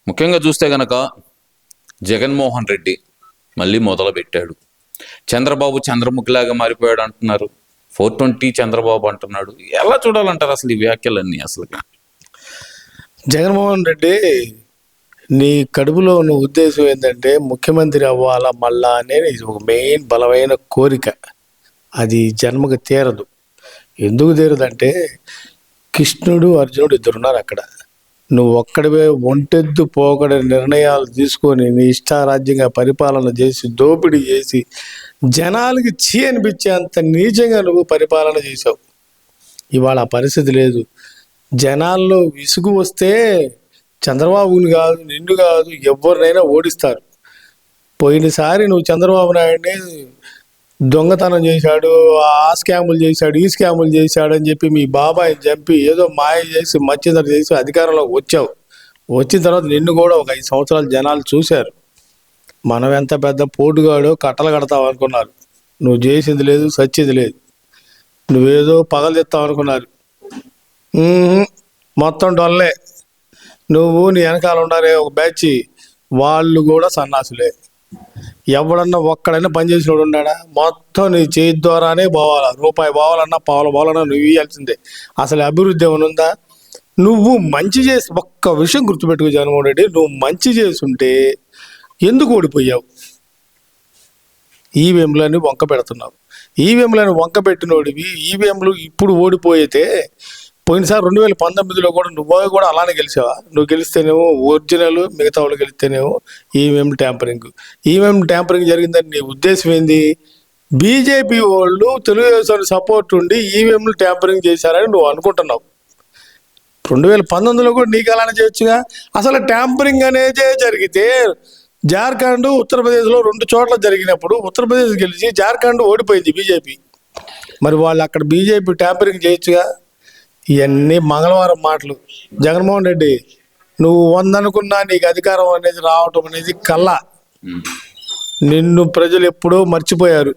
ముఖ్యంగా చూస్తే గనక జగన్మోహన్ రెడ్డి మళ్ళీ మొదలుపెట్టాడు. చంద్రబాబు చంద్రముఖిలాగా మారిపోయాడు అంటున్నారు. 420 చంద్రబాబు అంటున్నాడు. ఎలా చూడాలంటారు అసలు ఈ వ్యాఖ్యలన్నీ? అసలు జగన్మోహన్ రెడ్డి, నీ కడుపులో ఉన్న ఉద్దేశం ఏంటంటే ముఖ్యమంత్రి అవ్వాలా మళ్ళా అనేది ఒక మెయిన్ బలమైన కోరిక. అది జన్మకు తీరదు. ఎందుకు తీరదంటే కృష్ణుడు అర్జునుడు ఇద్దరున్నారు అక్కడ. నువ్వు ఒక్కడివే ఒంటెద్దు పోకడ నిర్ణయాలు తీసుకొని నీ ఇష్టారాజ్యంగా పరిపాలన చేసి దోపిడీ చేసి జనాలకి చీ అనిపించేంత నీచంగా నువ్వు పరిపాలన చేసావు. ఇవాళ ఆ పరిస్థితి లేదు. జనాల్లో విసుగు వస్తే చంద్రబాబుని కాదు, నిన్ను కాదు, ఎవరినైనా ఓడిస్తారు. పోయినసారి నువ్వు చంద్రబాబు నాయుడిని దొంగతనం చేశాడు, ఆ స్కాములు చేశాడు, ఈ స్కాములు చేశాడు అని చెప్పి మీ బాబాయిని చంపి ఏదో మాయ చేసి మధ్యధర చేసి అధికారంలోకి వచ్చావు. వచ్చిన తర్వాత నిన్ను కూడా ఒక 5 సంవత్సరాలు జనాలు చూశారు. మనం ఎంత పెద్ద పోటుగాడో కట్టలు కడతావు అనుకున్నారు. నువ్వు చేసింది లేదు, సచ్చింది లేదు. నువ్వేదో పగలు తెస్తావు అనుకున్నారు. మొత్తం డొల్లే. నువ్వు నీ వెనకాల ఉన్నారే ఒక బ్యాచ్, వాళ్ళు కూడా సన్నాసులే. ఎవడన్నా ఒక్కడైనా పనిచేసిన వాడు ఉన్నాడా? మొత్తం నీ చేతి ద్వారానే పోవాలా. రూపాయి పోవాలన్నా పావులు పోవాలన్నా నువ్వు ఇవ్వాల్సిందే. అసలు అభివృద్ధి ఏమైనా ఉందా? నువ్వు మంచి చేసి ఒక్క విషయం గుర్తుపెట్టుకో జగన్మోహన్ రెడ్డి, నువ్వు మంచి చేసుంటే ఎందుకు ఓడిపోయావు? ఈవీఎంలని వంక పెడుతున్నావు. ఈవీఎంలను వంక పెట్టినోడివి ఈవీఎంలు ఇప్పుడు ఓడిపోయితే పోయినసారి 2019లో కూడా నువ్వు కూడా అలానే గెలిచావా? నువ్వు గెలిస్తేనేమో ఒరిజినల్, మిగతా వాళ్ళు గెలిస్తేనేమో ఈవీఎం ట్యాంపరింగ్. ఈవీఎం ట్యాంపరింగ్ జరిగిందని నీ ఉద్దేశం ఏంది? బీజేపీ వాళ్ళు తెలుగుదేశం సపోర్ట్ ఉండి ఈవీఎంలు ట్యాంపరింగ్ చేశారని నువ్వు అనుకుంటున్నావు. 2019లో కూడా నీకు అలానే చేయొచ్చుగా. అసలు ట్యాంపరింగ్ అనేది జరిగితే జార్ఖండ్, ఉత్తరప్రదేశ్లో 2 చోట్ల జరిగినప్పుడు ఉత్తరప్రదేశ్ గెలిచి జార్ఖండ్ ఓడిపోయింది బీజేపీ. మరి వాళ్ళు అక్కడ బీజేపీ ట్యాంపరింగ్ చేయొచ్చుగా. ఇవన్నీ మంగళవారం మాటలు. జగన్మోహన్ రెడ్డి, నువ్వు 100 అనుకున్నా నీకు అధికారం అనేది రావటం అనేది కల్లా. నిన్ను ప్రజలు ఎప్పుడో మర్చిపోయారు.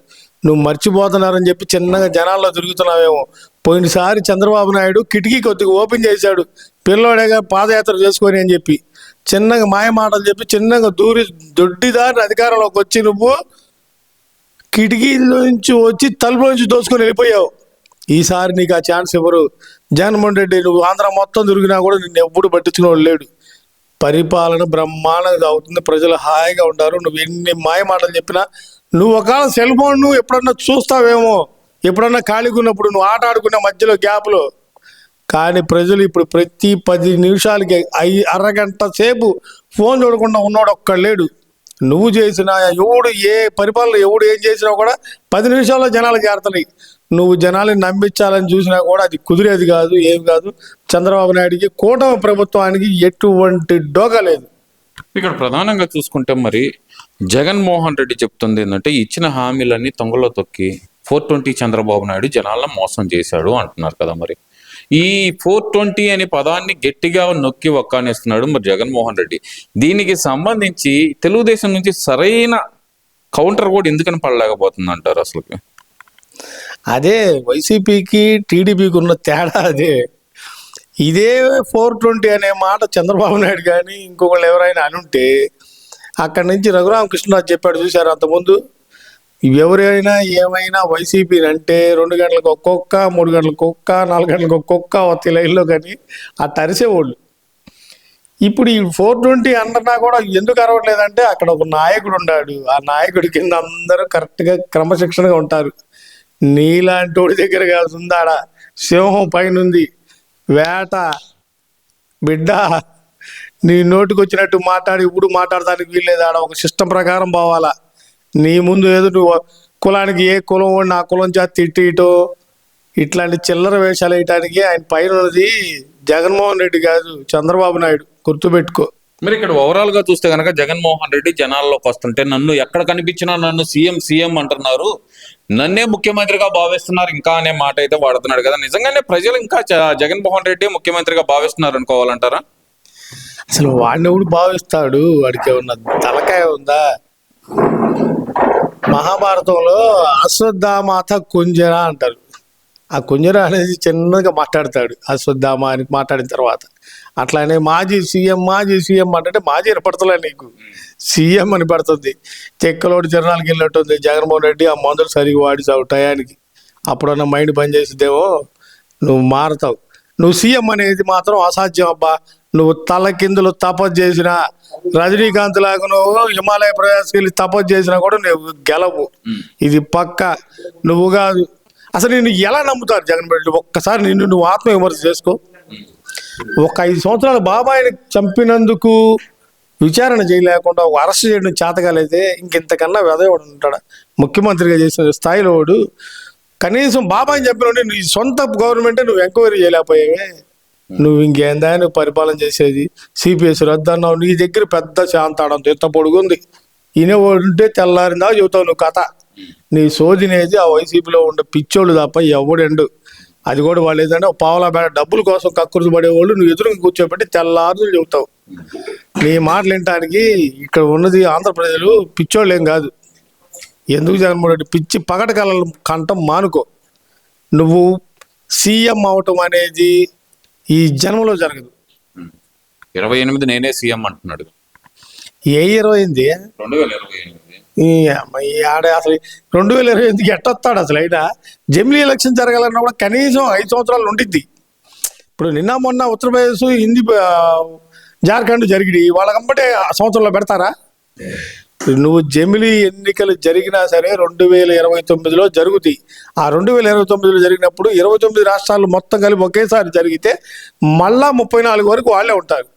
నువ్వు మర్చిపోతున్నారని చెప్పి చిన్నగా జనాల్లో తిరుగుతున్నావేమో. పోయినసారి చంద్రబాబు నాయుడు కిటికీ కొద్దిగా ఓపెన్ చేశాడు, పిల్లోడేగా పాదయాత్ర చేసుకొని అని చెప్పి చిన్నగా మాయ మాటలు చెప్పి చిన్నగా దూరి దొడ్డిదారిని అధికారంలోకి వచ్చి నువ్వు కిటికీలోంచి వచ్చి తలుపులోంచి దోచుకొని వెళ్ళిపోయావు. ఈసారి నీకు ఆ ఛాన్స్ ఇవ్వరు. జగన్మోహన్ రెడ్డి, నువ్వు ఆంధ్ర మొత్తం దొరికినా కూడా నిన్ను ఎప్పుడు పట్టించుకునేవాడు లేడు. పరిపాలన బ్రహ్మాండంగా అవుతుంది, ప్రజలు హాయిగా ఉంటారు. నువ్వు ఎన్ని మాయ మాటలు చెప్పినా నువ్వు ఒకవేళ సెల్ ఫోన్ నువ్వు ఎప్పుడన్నా చూస్తావేమో, ఎప్పుడన్నా ఖాళీగా ఉన్నప్పుడు నువ్వు ఆట ఆడుకునే మధ్యలో గ్యాప్లో. కానీ ప్రజలు ఇప్పుడు ప్రతి 10 నిమిషాలకి అరగంట సేపు ఫోన్ చూడకుండా ఉన్నాడు ఒక్కడు లేడు. నువ్వు చేసిన ఎవడు ఏ పరిపాలన ఎవడు ఏం చేసినా కూడా 10 నిమిషాల్లో జనాలు చేరుతున్నాయి. నువ్వు జనాలను నమ్మించాలని చూసినా కూడా అది కుదిరేది కాదు, ఏం కాదు. చంద్రబాబు నాయుడికి, కూటమి ప్రభుత్వానికి ఎటువంటి డోకా లేదు. ఇక్కడ ప్రధానంగా చూసుకుంటే మరి జగన్మోహన్ రెడ్డి చెప్తుంది ఏంటంటే ఇచ్చిన హామీలన్నీ తొంగలో తొక్కి 420 చంద్రబాబు నాయుడు జనాలను మోసం చేశాడు అంటున్నారు కదా. మరి ఈ 420 అనే పదాన్ని గట్టిగా నొక్కి ఒక్కానేస్తున్నాడు మరి జగన్మోహన్ రెడ్డి. దీనికి సంబంధించి తెలుగుదేశం నుంచి సరైన కౌంటర్ కూడా ఎందుకని పడలేకపోతుంది అంటారు అసలు? అదే వైసీపీకి టీడీపీకి ఉన్న తేడా అదే. ఇదే 420 అనే మాట చంద్రబాబు నాయుడు కానీ ఇంకొకళ్ళు ఎవరైనా అనుంటే అక్కడి నుంచి రఘురామకృష్ణరాజు చెప్పాడు చూశారు అంతకుముందు. ఎవరైనా ఏమైనా వైసీపీని అంటే 2 గంటలకు ఒక్కొక్క, 3 గంటలకు ఒక్క, 4 గంటలకు ఒక్కొక్క ఒత్తి లైన్లో కానీ అట్ట అరిసేవాళ్ళు. ఇప్పుడు ఈ 420 అన్నా కూడా ఎందుకు అరవట్లేదంటే అక్కడ ఒక నాయకుడు ఉన్నాడు. ఆ నాయకుడి కింద అందరూ కరెక్ట్గా క్రమశిక్షణగా ఉంటారు. నీలాంటి వాడి దగ్గర కాదు ఉందాడా, సింహం పైనుంది, వేట బిడ్డ. నీ నోటికి వచ్చినట్టు మాట్లాడి ఇప్పుడు మాట్లాడడానికి వీల్లేదు. ఆడ ఒక సిస్టమ్ ప్రకారం పోవాలా. నీ ముందు ఏదో నువ్వు కులానికి ఏ కులం వాడిని ఆ కులం చేత తిట్టిటో ఇట్లాంటి చిల్లర వేషాలు వేయటానికి ఆయన పైన ఉన్నది జగన్మోహన్ రెడ్డి కాదు, చంద్రబాబు నాయుడు. గుర్తుపెట్టుకో. మరి ఇక్కడ ఓవరాల్ గా చూస్తే కనుక జగన్మోహన్ రెడ్డి జనాల్లోకి వస్తుంటే నన్ను ఎక్కడ కనిపించినా నన్ను సీఎం అంటున్నారు, నన్నే ముఖ్యమంత్రిగా భావిస్తున్నారు ఇంకా అనే మాట అయితే వాడుతున్నాడు కదా. నిజంగానే ప్రజలు ఇంకా జగన్మోహన్ రెడ్డి ముఖ్యమంత్రిగా భావిస్తున్నారు అనుకోవాలంటారా? అసలు వాడిని ఎవడు భావిస్తాడు? వాడికి ఏమన్నా తలకాయ ఉందా? మహాభారతంలో అశ్వత్థామాత కుంజర అంటారు. ఆ కుంజర అనేది చిన్నగా మాట్లాడతాడు. అశ్వత్థామ అని మాట్లాడిన తర్వాత అట్లానే మాజీ సీఎం అంటే మాజీ అని పడతలే నీకు, సీఎం అని పడుతుంది. చెక్కలోడు చిరణాలకి వెళ్ళినట్టుంది జగన్మోహన్ రెడ్డి. ఆ మందులు సరిగ్గా వాడిసావు టయానికి, అప్పుడన్నా మైండ్ పనిచేసిద్దేమో, నువ్వు మారుతావు. నువ్వు సీఎం అనేది మాత్రం అసాధ్యం అబ్బా. నువ్వు తలకిందులు తపస్సు చేసినా, రజనీకాంత్ లాగా నువ్వు హిమాలయ ప్రదేశ్కి వెళ్ళి తపస్సు చేసినా కూడా నువ్వు గెలవు. ఇది పక్క. నువ్వు కాదు. అసలు నిన్ను ఎలా నమ్ముతారు జగన్ రెడ్డి? ఒక్కసారి నువ్వు ఆత్మవిమర్శ చేసుకో. ఒక 5 సంవత్సరాలు బాబాయిని చంపినందుకు విచారణ చేయలేకుండా ఒక అరెస్ట్ చేయడం చేతగాలైతే ఇంకెంతకన్నా వెదవాడు ఉంటాడా? ముఖ్యమంత్రిగా చేసిన స్థాయిలో వాడు కనీసం బాబాయిని చెప్పిన నీ సొంత గవర్నమెంటే నువ్వు ఎంక్వైరీ చేయలేకపోయావే. నువ్వు ఇంకేందా నువ్వు పరిపాలన చేసేది? సిపిఎస్ రద్దు అన్నావు. నీ దగ్గర పెద్ద శాంతాడంత ఎంత పొడుగుంది. ఈయన ఉంటే తెల్లారిందా చెబుతావు నువ్వు కథ. నీ సోదినేది ఆ వైసీపీలో ఉండే పిచ్చోళ్ళు తప్ప ఎవడండు. అది కూడా వాళ్ళు ఏదంటే పావులా బేడ డబ్బుల కోసం కక్కుర్తి పడేవాళ్ళు నువ్వు ఎదురుగా కూర్చోబెట్టి తెల్లారులు చెబుతావు. నీ మాటలు వినటానికి ఇక్కడ ఉన్నది ఆంధ్రప్రదేశ్లో పిచ్చోళ్ళు ఏం కాదు. ఎందుకు జగన్మోహన్ రెడ్డి పిచ్చి పగటి కళలు కంఠం మానుకో. నువ్వు సీఎం అవటం అనేది ఈ జన్మలో జరగదు. 28 నేనే సీఎం అంటున్నాడు. ఏ 28? 2028. ఆడే అసలు 2028 ఎట్టొస్తాడు అసలు? అయినా జమిలీ ఎలక్షన్ జరగాలన్నా కూడా కనీసం 5 సంవత్సరాలు ఉండిద్ది. ఇప్పుడు నిన్న మొన్న ఉత్తరప్రదేశ్, హిందీ, జార్ఖండ్ జరిగి వాళ్ళకంబటే సంవత్సరంలో పెడతారా? నువ్వు జమిలీ ఎన్నికలు జరిగినా సరే 2029లో జరుగుతాయి. ఆ 2029లో జరిగినప్పుడు 29 రాష్ట్రాలు మొత్తం కలిపి ఒకేసారి జరిగితే మళ్ళా 34 వరకు వాళ్ళే ఉంటారు.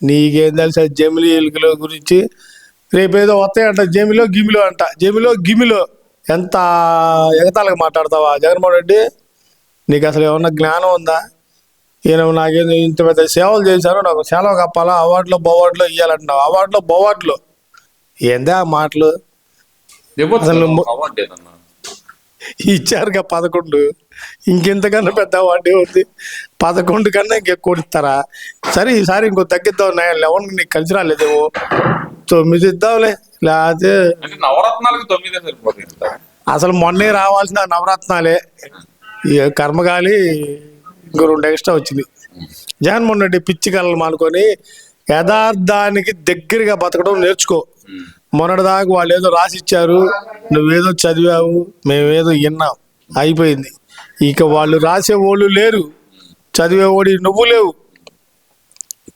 నీకేం తెలుసా జమిలీ ఎన్నికల గురించి? రేపేదో వస్తాయంట జమిలో అంట. గిమిలో ఎంత ఎగతాళిగా మాట్లాడతావా జగన్మోహన్ రెడ్డి? నీకు అసలు ఏమన్నా జ్ఞానం ఉందా? ఈయన నాకేదో ఇంత పెద్ద సేవలు చేశారు, నాకు సెలవు కప్పాలా, అవార్డులో బొవార్డులో ఇవ్వాలంటున్నావు. అవార్డులో బొవార్డులో ఏందా మాటలు? అసలు ఇచ్చారుగా 11. ఇంకెంతకన్నా పెద్ద అవార్డే ఉంది. 11 కన్నా ఇంకెక్కువ ఇస్తారా? సరే ఈసారి ఇంకో తగ్గిద్దాం. 11 నీకు కలిసి రాలేదేమో, 9 ఇద్దాంలే. లేకపోతే నవరత్నాలకు 9 సరిపోతుంది. అసలు మొన్నే రావాల్సిన నవరత్నాలే. ఇక కర్మగాలి ఇంకో 2 ఎక్స్ట్రా వచ్చింది. జగన్మోహన్ రెడ్డి పిచ్చి కళలు మానుకొని యథార్థానికి దగ్గరగా బతకడం నేర్చుకో. మొన్నటిదాకా వాళ్ళు ఏదో రాసిచ్చారు, నువ్వేదో చదివావు, మేమేదో విన్నాం, అయిపోయింది. ఇక వాళ్ళు రాసేవాళ్ళు లేరు, చదివేవాడి నువ్వు లేవు,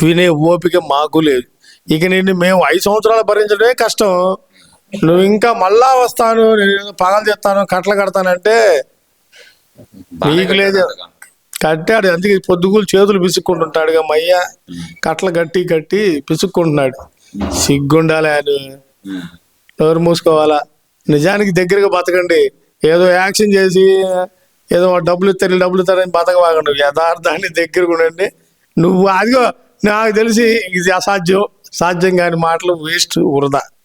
వినే ఓపిక మాకు లేదు. ఇక నిన్ను మేము 5 సంవత్సరాలు భరించడమే కష్టం. నువ్వు ఇంకా మళ్ళా వస్తాను, నేను పగలు తెస్తాను, కట్టలు కడతానంటే నీకు లేదు. కట్టాడు, అందుకే పొద్దుగులు చేతులు పిసుక్కుంటుంటాడుగా మయ్య. కట్టలు కట్టి పిసుక్కుంటున్నాడు. సిగ్గుండాలి. ఆయన నోరు మూసుకోవాలా. నిజానికి దగ్గరగా బతకండి. ఏదో యాక్షన్ చేసి ఏదో డబ్బులు ఇస్తారని బతకవాగండి. యథార్థాన్ని దగ్గరగా ఉండండి. నువ్వు అదిగో నాకు తెలిసి ఇది అసాధ్యం, సాధ్యం కాని మాటలు వేస్ట్, వృధా.